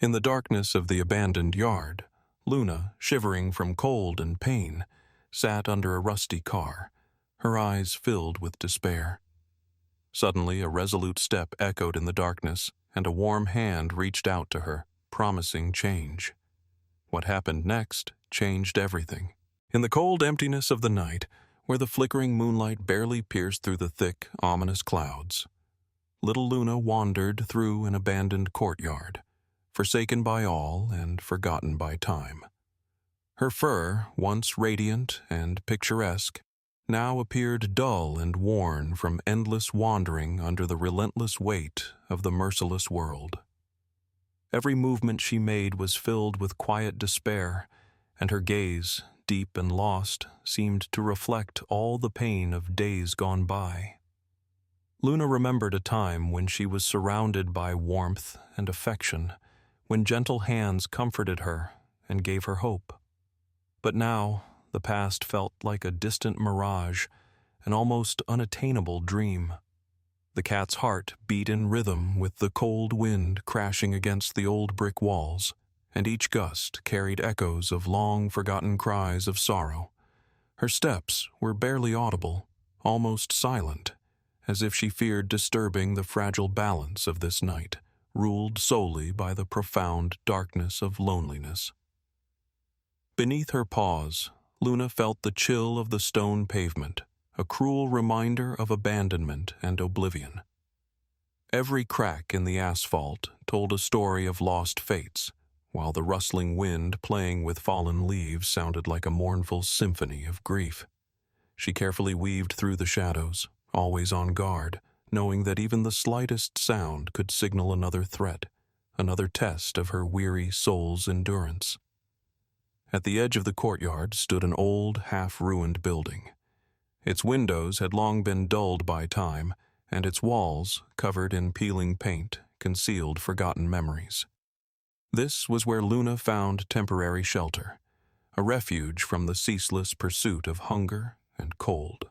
In the darkness of the abandoned yard, Luna, shivering from cold and pain, sat under a rusty car, her eyes filled with despair. Suddenly, a resolute step echoed in the darkness, and a warm hand reached out to her, promising change. What happened next changed everything. In the cold emptiness of the night, where the flickering moonlight barely pierced through the thick, ominous clouds, little Luna wandered through an abandoned courtyard, forsaken by all and forgotten by time. Her fur, once radiant and picturesque, now appeared dull and worn from endless wandering under the relentless weight of the merciless world. Every movement she made was filled with quiet despair, and her gaze, deep and lost, seemed to reflect all the pain of days gone by. Luna remembered a time when she was surrounded by warmth and affection, when gentle hands comforted her and gave her hope. But now, the past felt like a distant mirage, an almost unattainable dream. The cat's heart beat in rhythm with the cold wind crashing against the old brick walls, and each gust carried echoes of long-forgotten cries of sorrow. Her steps were barely audible, almost silent, as if she feared disturbing the fragile balance of this night, ruled solely by the profound darkness of loneliness. Beneath her paws, Luna felt the chill of the stone pavement, a cruel reminder of abandonment and oblivion. Every crack in the asphalt told a story of lost fates, while the rustling wind playing with fallen leaves sounded like a mournful symphony of grief. She carefully weaved through the shadows, always on guard, knowing that even the slightest sound could signal another threat, another test of her weary soul's endurance. At the edge of the courtyard stood an old, half-ruined building. Its windows had long been dulled by time, and its walls, covered in peeling paint, concealed forgotten memories. This was where Luna found temporary shelter, a refuge from the ceaseless pursuit of hunger and cold.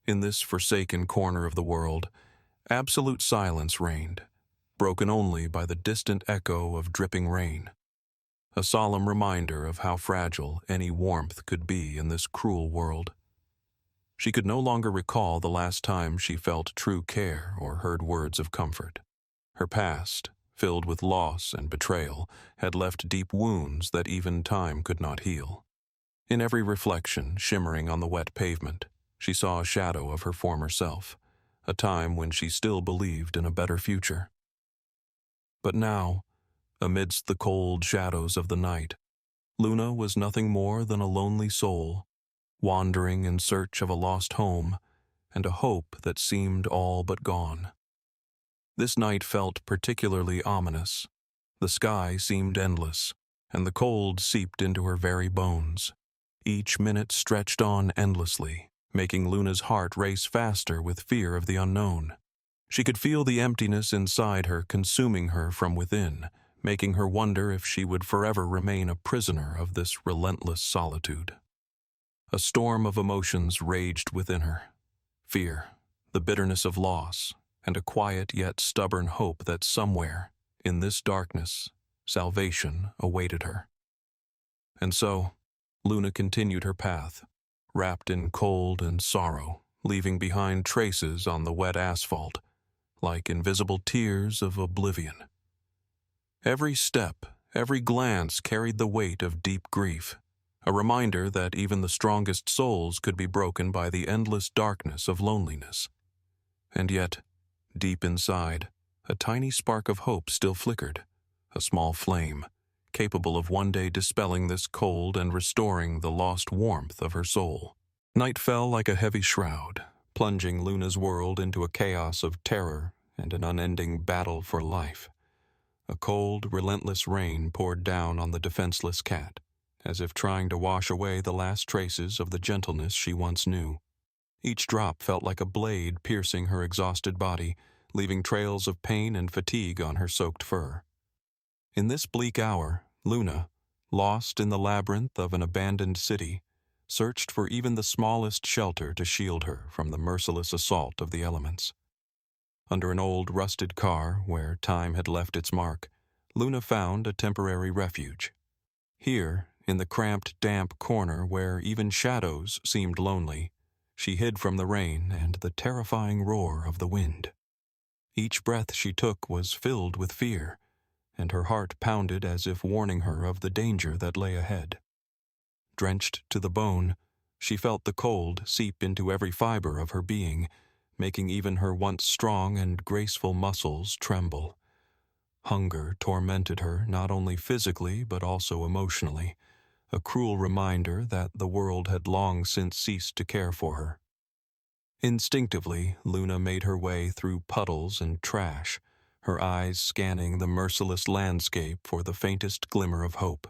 In this forsaken corner of the world, absolute silence reigned, broken only by the distant echo of dripping rain, a solemn reminder of how fragile any warmth could be in this cruel world. She could no longer recall the last time she felt true care or heard words of comfort. Her past, filled with loss and betrayal, had left deep wounds that even time could not heal. In every reflection shimmering on the wet pavement, she saw a shadow of her former self, a time when she still believed in a better future. But now, amidst the cold shadows of the night, Luna was nothing more than a lonely soul, wandering in search of a lost home and a hope that seemed all but gone. This night felt particularly ominous. The sky seemed endless, and the cold seeped into her very bones. Each minute stretched on endlessly, making Luna's heart race faster with fear of the unknown. She could feel the emptiness inside her consuming her from within, making her wonder if she would forever remain a prisoner of this relentless solitude. A storm of emotions raged within her: fear, the bitterness of loss, and a quiet yet stubborn hope that somewhere, in this darkness, salvation awaited her. And so, Luna continued her path, wrapped in cold and sorrow, leaving behind traces on the wet asphalt, like invisible tears of oblivion. Every step, every glance carried the weight of deep grief, a reminder that even the strongest souls could be broken by the endless darkness of loneliness. And yet, deep inside, a tiny spark of hope still flickered, a small flame, capable of one day dispelling this cold and restoring the lost warmth of her soul. Night fell like a heavy shroud, plunging Luna's world into a chaos of terror and an unending battle for life. A cold, relentless rain poured down on the defenseless cat, as if trying to wash away the last traces of the gentleness she once knew. Each drop felt like a blade piercing her exhausted body, leaving trails of pain and fatigue on her soaked fur. In this bleak hour, Luna, lost in the labyrinth of an abandoned city, searched for even the smallest shelter to shield her from the merciless assault of the elements. Under an old rusted car where time had left its mark, Luna found a temporary refuge. Here, in the cramped, damp corner where even shadows seemed lonely, she hid from the rain and the terrifying roar of the wind. Each breath she took was filled with fear, and her heart pounded as if warning her of the danger that lay ahead. Drenched to the bone, she felt the cold seep into every fiber of her being, making even her once strong and graceful muscles tremble. Hunger tormented her not only physically but also emotionally, a cruel reminder that the world had long since ceased to care for her. Instinctively, Luna made her way through puddles and trash, her eyes scanning the merciless landscape for the faintest glimmer of hope.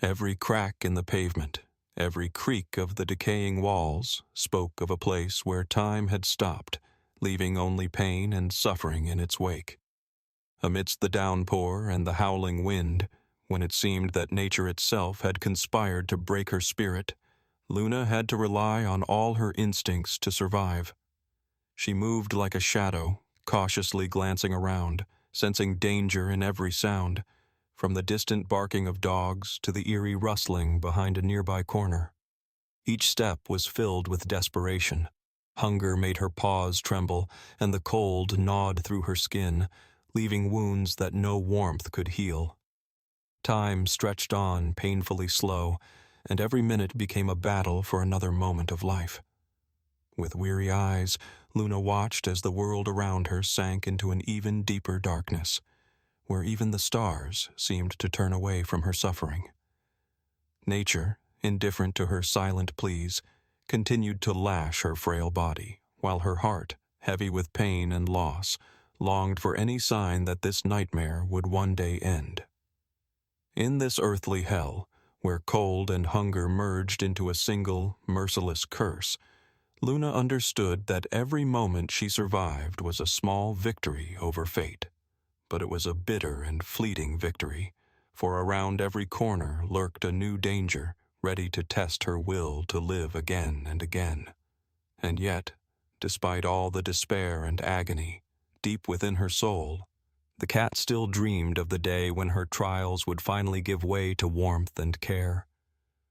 Every crack in the pavement, every creak of the decaying walls spoke of a place where time had stopped, leaving only pain and suffering in its wake. Amidst the downpour and the howling wind, when it seemed that nature itself had conspired to break her spirit, Luna had to rely on all her instincts to survive. She moved like a shadow, cautiously glancing around, sensing danger in every sound, from the distant barking of dogs to the eerie rustling behind a nearby corner. Each step was filled with desperation. Hunger made her paws tremble, and the cold gnawed through her skin, leaving wounds that no warmth could heal. Time stretched on, painfully slow, and every minute became a battle for another moment of life. With weary eyes, Luna watched as the world around her sank into an even deeper darkness, where even the stars seemed to turn away from her suffering. Nature, indifferent to her silent pleas, continued to lash her frail body, while her heart, heavy with pain and loss, longed for any sign that this nightmare would one day end. In this earthly hell, where cold and hunger merged into a single, merciless curse, Luna understood that every moment she survived was a small victory over fate. But it was a bitter and fleeting victory, for around every corner lurked a new danger, ready to test her will to live again and again. And yet, despite all the despair and agony, deep within her soul, the cat still dreamed of the day when her trials would finally give way to warmth and care,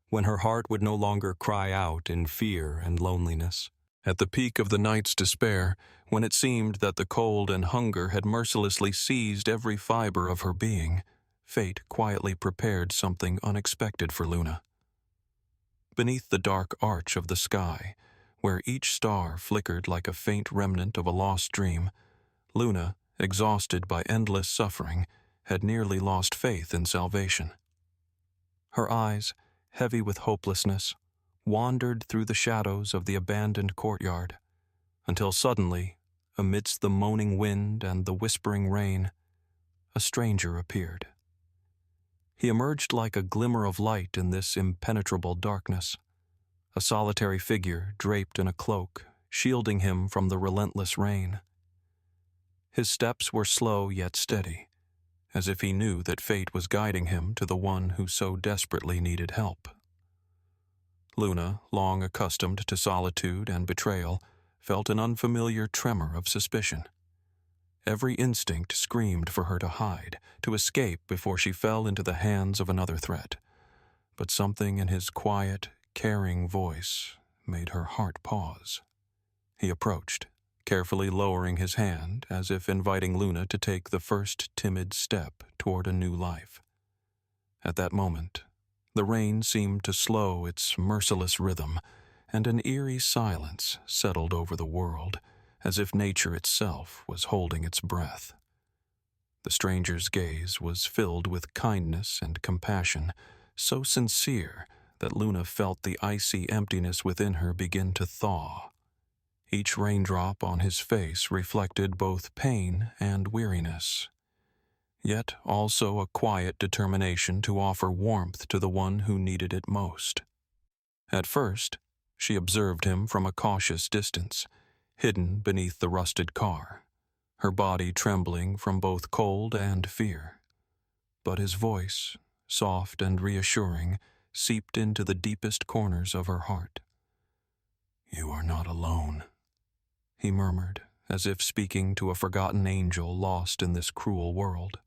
when her heart would no longer cry out in fear and loneliness. At the peak of the night's despair, when it seemed that the cold and hunger had mercilessly seized every fiber of her being, fate quietly prepared something unexpected for Luna. Beneath the dark arch of the sky, where each star flickered like a faint remnant of a lost dream, Luna, exhausted by endless suffering, had nearly lost faith in salvation. Her eyes, heavy with hopelessness, wandered through the shadows of the abandoned courtyard, until suddenly, amidst the moaning wind and the whispering rain, a stranger appeared. He emerged like a glimmer of light in this impenetrable darkness, a solitary figure draped in a cloak, shielding him from the relentless rain. His steps were slow yet steady, as if he knew that fate was guiding him to the one who so desperately needed help. Luna, long accustomed to solitude and betrayal, felt an unfamiliar tremor of suspicion. Every instinct screamed for her to hide, to escape before she fell into the hands of another threat. But something in his quiet, caring voice made her heart pause. He approached, carefully lowering his hand as if inviting Luna to take the first timid step toward a new life. At that moment, the rain seemed to slow its merciless rhythm, and an eerie silence settled over the world, as if nature itself was holding its breath. The stranger's gaze was filled with kindness and compassion, so sincere that Luna felt the icy emptiness within her begin to thaw. Each raindrop on his face reflected both pain and weariness, yet also a quiet determination to offer warmth to the one who needed it most. At first, she observed him from a cautious distance, hidden beneath the rusted car, her body trembling from both cold and fear. But his voice, soft and reassuring, seeped into the deepest corners of her heart. "You are not alone," he murmured, as if speaking to a forgotten angel lost in this cruel world.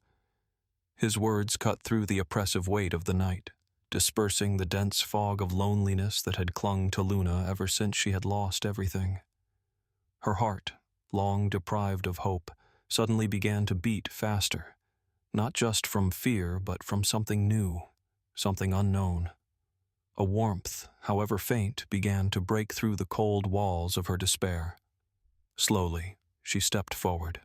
His words cut through the oppressive weight of the night, dispersing the dense fog of loneliness that had clung to Luna ever since she had lost everything. Her heart, long deprived of hope, suddenly began to beat faster, not just from fear but from something new, something unknown. A warmth, however faint, began to break through the cold walls of her despair. Slowly, she stepped forward,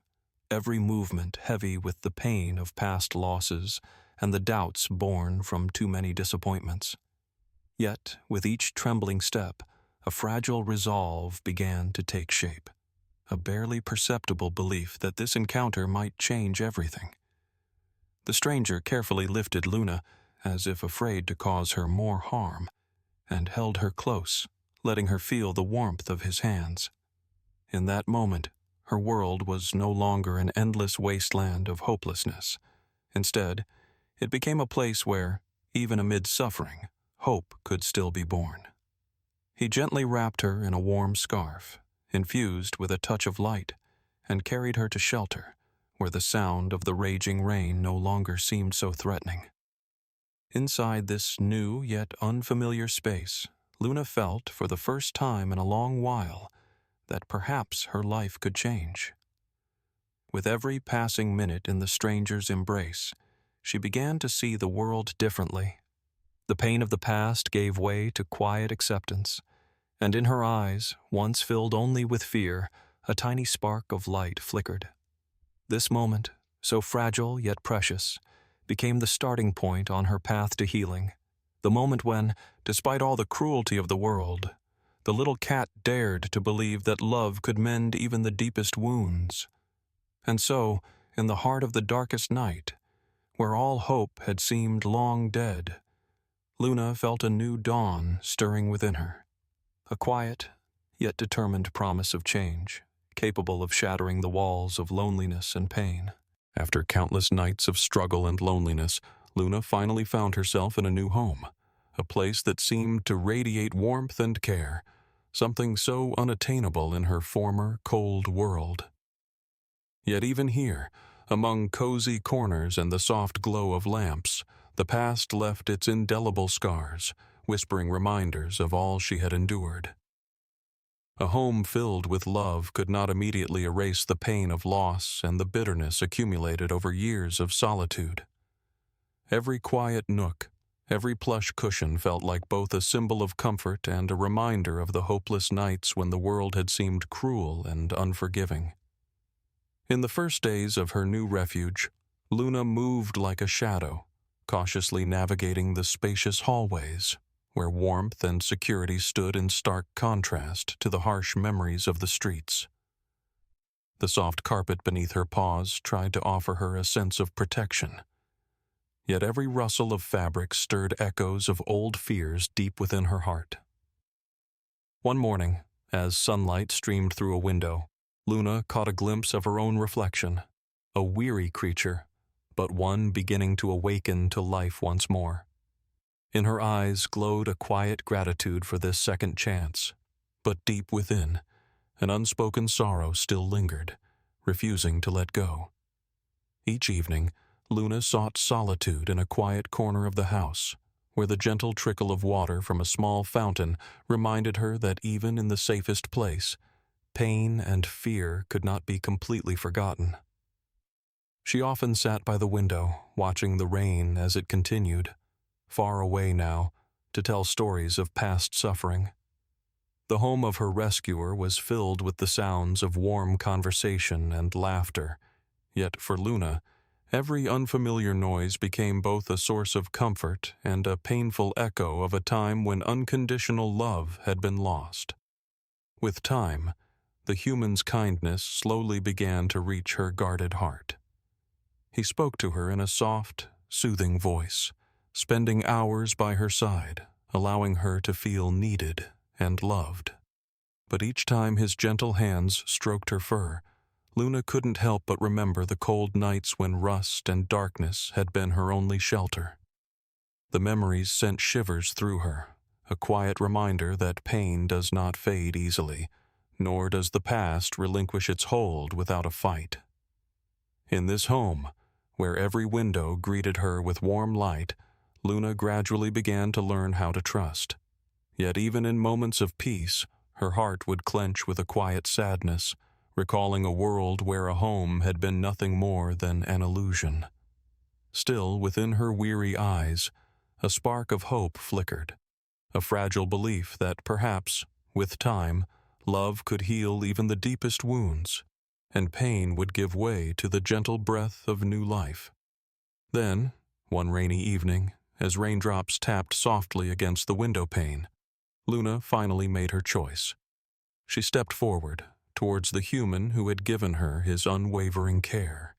every movement heavy with the pain of past losses and the doubts born from too many disappointments. Yet, with each trembling step, a fragile resolve began to take shape, a barely perceptible belief that this encounter might change everything. The stranger carefully lifted Luna, as if afraid to cause her more harm, and held her close, letting her feel the warmth of his hands. In that moment, her world was no longer an endless wasteland of hopelessness. Instead, it became a place where, even amid suffering, hope could still be born. He gently wrapped her in a warm scarf, infused with a touch of light, and carried her to shelter, where the sound of the raging rain no longer seemed so threatening. Inside this new yet unfamiliar space, Luna felt, for the first time in a long while, that perhaps her life could change. With every passing minute in the stranger's embrace, she began to see the world differently. The pain of the past gave way to quiet acceptance, and in her eyes, once filled only with fear, a tiny spark of light flickered. This moment, so fragile yet precious, became the starting point on her path to healing, the moment when, despite all the cruelty of the world, the little cat dared to believe that love could mend even the deepest wounds. And so, in the heart of the darkest night, where all hope had seemed long dead, Luna felt a new dawn stirring within her, a quiet, yet determined promise of change, capable of shattering the walls of loneliness and pain. After countless nights of struggle and loneliness, Luna finally found herself in a new home, a place that seemed to radiate warmth and care, something so unattainable in her former cold world. Yet even here, among cozy corners and the soft glow of lamps, the past left its indelible scars, whispering reminders of all she had endured. A home filled with love could not immediately erase the pain of loss and the bitterness accumulated over years of solitude. Every quiet nook, every plush cushion felt like both a symbol of comfort and a reminder of the hopeless nights when the world had seemed cruel and unforgiving. In the first days of her new refuge, Luna moved like a shadow, cautiously navigating the spacious hallways, where warmth and security stood in stark contrast to the harsh memories of the streets. The soft carpet beneath her paws tried to offer her a sense of protection. Yet every rustle of fabric stirred echoes of old fears deep within her heart. One morning, as sunlight streamed through a window, Luna caught a glimpse of her own reflection, a weary creature, but one beginning to awaken to life once more. In her eyes glowed a quiet gratitude for this second chance, but deep within, an unspoken sorrow still lingered, refusing to let go. Each evening, Luna sought solitude in a quiet corner of the house, where the gentle trickle of water from a small fountain reminded her that even in the safest place, pain and fear could not be completely forgotten. She often sat by the window, watching the rain as it continued, far away now, to tell stories of past suffering. The home of her rescuer was filled with the sounds of warm conversation and laughter, yet for Luna, every unfamiliar noise became both a source of comfort and a painful echo of a time when unconditional love had been lost. With time, the human's kindness slowly began to reach her guarded heart. He spoke to her in a soft, soothing voice, spending hours by her side, allowing her to feel needed and loved. But each time his gentle hands stroked her fur, Luna couldn't help but remember the cold nights when rust and darkness had been her only shelter. The memories sent shivers through her, a quiet reminder that pain does not fade easily, nor does the past relinquish its hold without a fight. In this home, where every window greeted her with warm light, Luna gradually began to learn how to trust. Yet even in moments of peace, her heart would clench with a quiet sadness, recalling a world where a home had been nothing more than an illusion. Still, within her weary eyes, a spark of hope flickered, a fragile belief that perhaps, with time, love could heal even the deepest wounds, and pain would give way to the gentle breath of new life. Then, one rainy evening, as raindrops tapped softly against the window pane, Luna finally made her choice. She stepped forward, towards the human who had given her his unwavering care.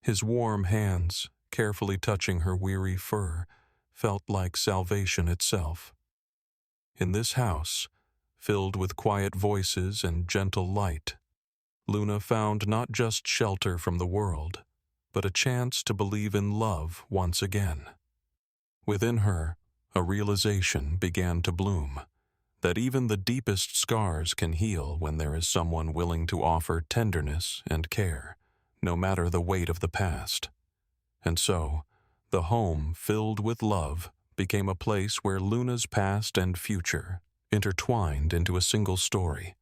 His warm hands, carefully touching her weary fur, felt like salvation itself. In this house, filled with quiet voices and gentle light, Luna found not just shelter from the world, but a chance to believe in love once again. Within her, a realization began to bloom, that even the deepest scars can heal when there is someone willing to offer tenderness and care, no matter the weight of the past. And so, the home filled with love became a place where Luna's past and future intertwined into a single story,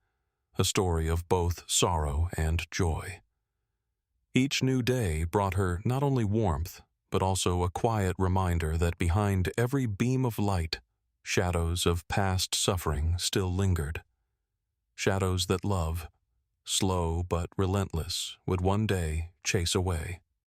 a story of both sorrow and joy. Each new day brought her not only warmth, but also a quiet reminder that behind every beam of light, shadows of past suffering still lingered. Shadows that love, slow but relentless, would one day chase away.